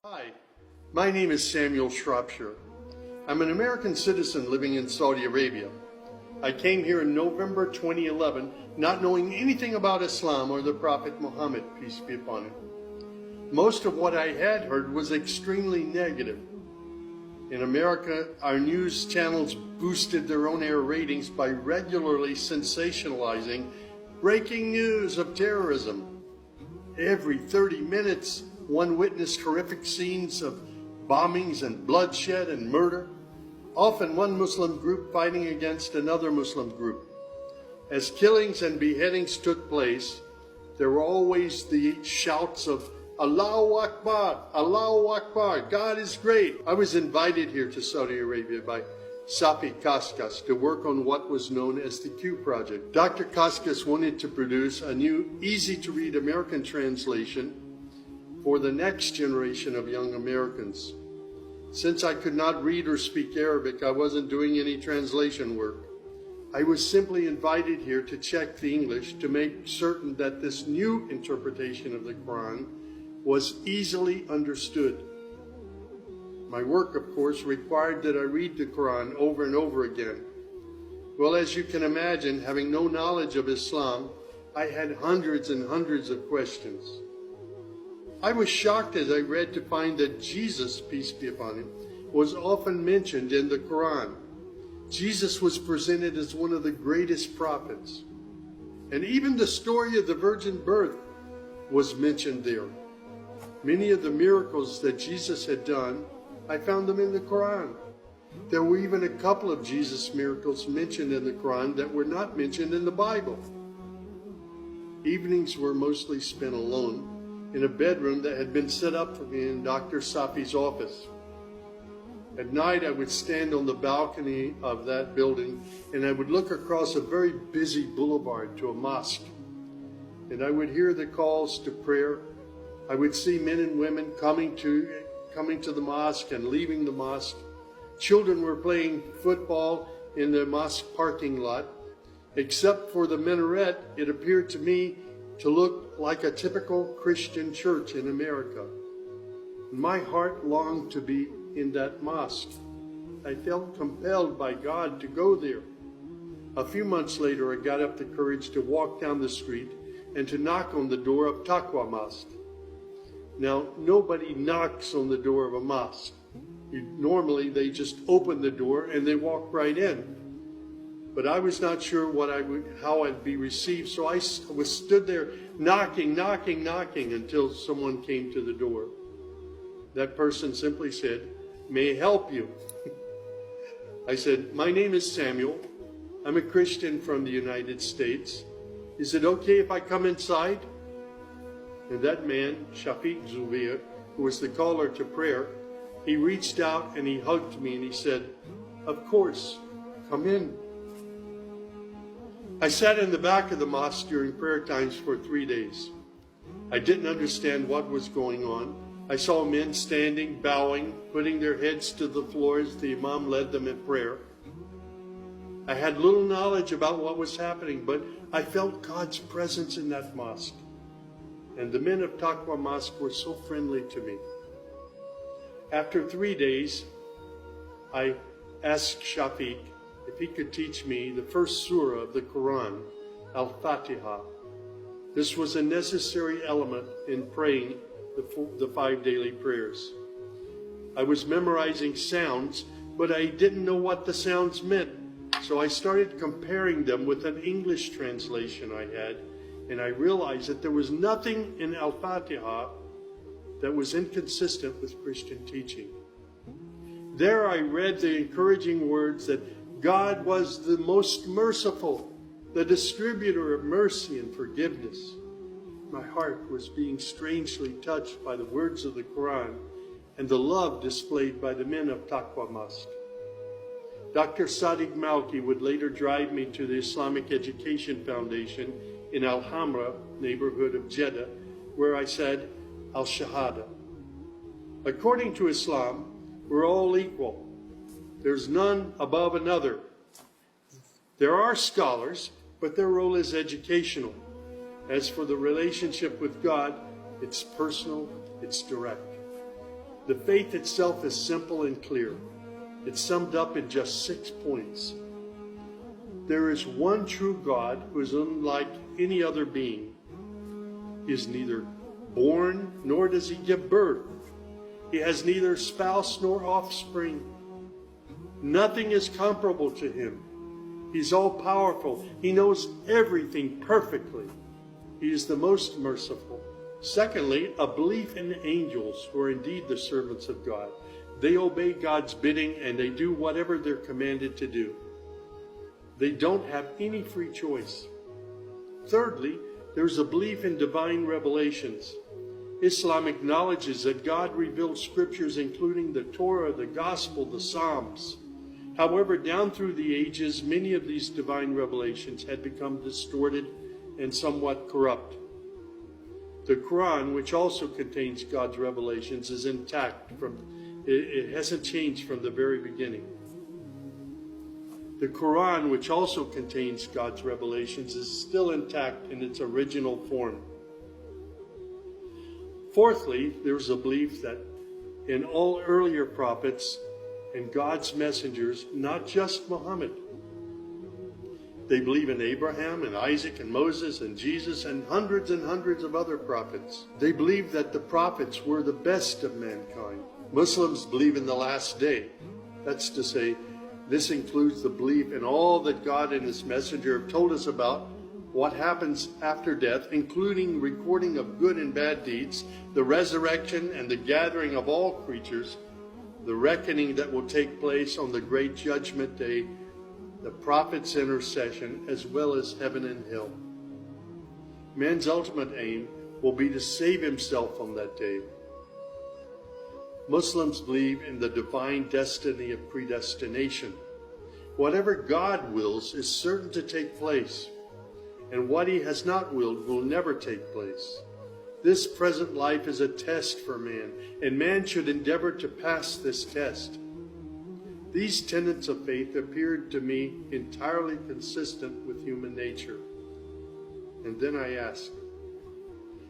Hi, my name is Samuel Shropshire. I'm an American citizen living in Saudi Arabia. I came here in November 2011, not knowing anything about Islam or the Prophet Muhammad, peace be upon him. Most of what I had heard was extremely negative. In America, our news channels boosted their on-air ratings by regularly sensationalizing breaking news of terrorism. Every 30 minutes, one witnessed horrific scenes of bombings and bloodshed and murder, often one Muslim group fighting against another Muslim group. As killings and beheadings took place, there were always the shouts of Allahu Akbar, Allahu Akbar, God is great. I was invited here to Saudi Arabia by Safi Kaskas to work on what was known as the Q Project. Dr. Kaskas wanted to produce a new, easy-to-read American translation for the next generation of young Americans. Since I could not read or speak Arabic, I wasn't doing any translation work. I was simply invited here to check the English to make certain that this new interpretation of the Quran was easily understood. My work, of course, required that I read the Quran over and over again. Well, as you can imagine, having no knowledge of Islam, I had hundreds and hundreds of questions. I was shocked as I read to find that Jesus, peace be upon him, was often mentioned in the Quran. Jesus was presented as one of the greatest prophets. And even the story of the virgin birth was mentioned there. Many of the miracles that Jesus had done, I found them in the Quran. There were even a couple of Jesus miracles mentioned in the Quran that were not mentioned in the Bible. Evenings were mostly spent alone in a bedroom that had been set up for me in Dr. Safi's office. At night, I would stand on the balcony of that building and I would look across a very busy boulevard to a mosque. And I would hear the calls to prayer. I would see men and women coming to the mosque and leaving the mosque. Children were playing football in the mosque parking lot. Except for the minaret, it appeared to me to look like a typical Christian church in America. My heart longed to be in that mosque. I felt compelled by God to go there. A few months later, I got up the courage to walk down the street and to knock on the door of Taqwa Mosque. Now, nobody knocks on the door of a mosque. Normally, they just open the door and they walk right in. But I was not sure how I'd be received, so I stood there knocking until someone came to the door. That person simply said, "May I help you?" I said, "My name is Samuel. I'm a Christian from the United States. Is it okay if I come inside?" And that man, Shafiq Zubir, who was the caller to prayer, he reached out and he hugged me and he said, "Of course, come in." I sat in the back of the mosque during prayer times for 3 days. I didn't understand what was going on. I saw men standing, bowing, putting their heads to the floor as the Imam led them in prayer. I had little knowledge about what was happening, but I felt God's presence in that mosque. And the men of Taqwa Mosque were so friendly to me. After 3 days, I asked Shafiq if he could teach me the first surah of the Quran, Al-Fatiha. This was a necessary element in praying the 5 daily prayers. I was memorizing sounds, but I didn't know what the sounds meant. So I started comparing them with an English translation I had, and I realized that there was nothing in Al-Fatiha that was inconsistent with Christian teaching. There I read the encouraging words that God was the most merciful, the distributor of mercy and forgiveness. My heart was being strangely touched by the words of the Quran and the love displayed by the men of Taqwa Mosque. Dr. Sadiq Malki would later drive me to the Islamic Education Foundation in Al-Hamra, neighborhood of Jeddah, where I said Al-Shahada. According to Islam, we're all equal. There's none above another. There are scholars, but their role is educational. As for the relationship with God, it's personal, it's direct. The faith itself is simple and clear. It's summed up in just 6 points. There is one true God who is unlike any other being. He is neither born nor does he give birth. He has neither spouse nor offspring. Nothing is comparable to him. He's all-powerful. He knows everything perfectly. He is the most merciful. Secondly, a belief in the angels, who are indeed the servants of God. They obey God's bidding and they do whatever they're commanded to do. They don't have any free choice. Thirdly, there's a belief in divine revelations. Islam acknowledges that God revealed scriptures including the Torah, the Gospel, the Psalms. However, down through the ages, many of these divine revelations had become distorted and somewhat corrupt. The Quran, which also contains God's revelations, is intact. It hasn't changed from the very beginning. The Quran, which also contains God's revelations, is still intact in its original form. Fourthly, there's a belief that in all earlier prophets and God's messengers, not just Muhammad. They believe in Abraham and Isaac and Moses and Jesus and hundreds of other prophets. They believe that the prophets were the best of mankind. Muslims believe in the last day. That's to say, this includes the belief in all that God and his messenger have told us about what happens after death, including recording of good and bad deeds, the resurrection and the gathering of all creatures, the reckoning that will take place on the great judgment day, the prophet's intercession, as well as heaven and hell. Man's ultimate aim will be to save himself on that day. Muslims believe in the divine destiny of predestination. Whatever God wills is certain to take place, and what he has not willed will never take place. This present life is a test for man, and man should endeavor to pass this test. These tenets of faith appeared to me entirely consistent with human nature. And then I asked,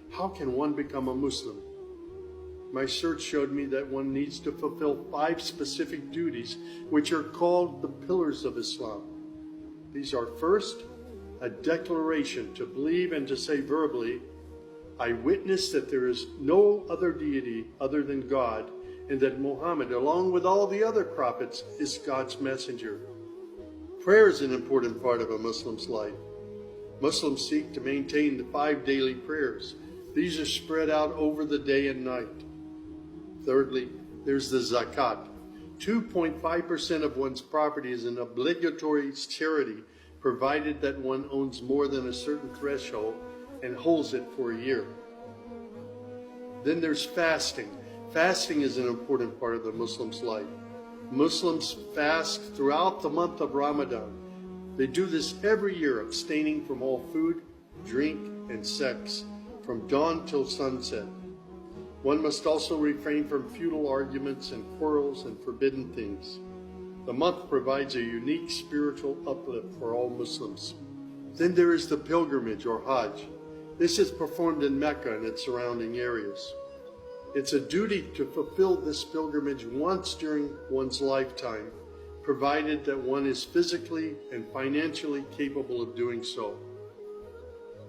how can one become a Muslim? My search showed me that one needs to fulfill 5 specific duties, which are called the pillars of Islam. These are: first, a declaration to believe and to say verbally, I witness that there is no other deity other than God, and that Muhammad, along with all the other prophets, is God's messenger. Prayer is an important part of a Muslim's life. Muslims seek to maintain the 5 daily prayers. These are spread out over the day and night. Thirdly, there's the zakat. 2.5% of one's property is an obligatory charity, provided that one owns more than a certain threshold and holds it for a year. Then there's fasting. Fasting is an important part of the Muslim's life. Muslims fast throughout the month of Ramadan. They do this every year, abstaining from all food, drink, and sex, from dawn till sunset. One must also refrain from futile arguments and quarrels and forbidden things. The month provides a unique spiritual uplift for all Muslims. Then there is the pilgrimage or Hajj. This is performed in Mecca and its surrounding areas. It's a duty to fulfill this pilgrimage once during one's lifetime, provided that one is physically and financially capable of doing so.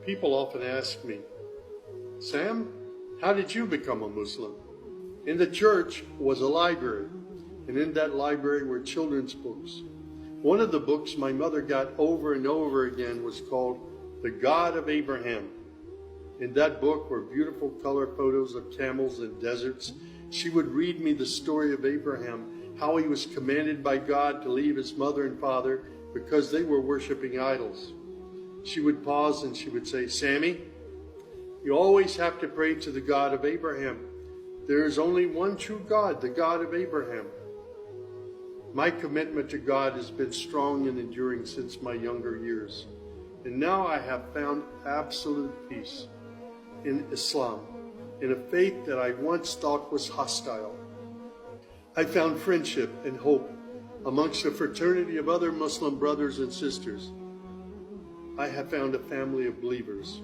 People often ask me, Sam, how did you become a Muslim? In the church was a library, and in that library were children's books. One of the books my mother got over and over again was called The God of Abraham. In that book were beautiful color photos of camels and deserts. She would read me the story of Abraham, how he was commanded by God to leave his mother and father because they were worshiping idols. She would pause and she would say, Sammy, you always have to pray to the God of Abraham. There is only one true God, the God of Abraham. My commitment to God has been strong and enduring since my younger years. And now I have found absolute peace in Islam, in a faith that I once thought was hostile. I found friendship and hope amongst a fraternity of other Muslim brothers and sisters. I have found a family of believers.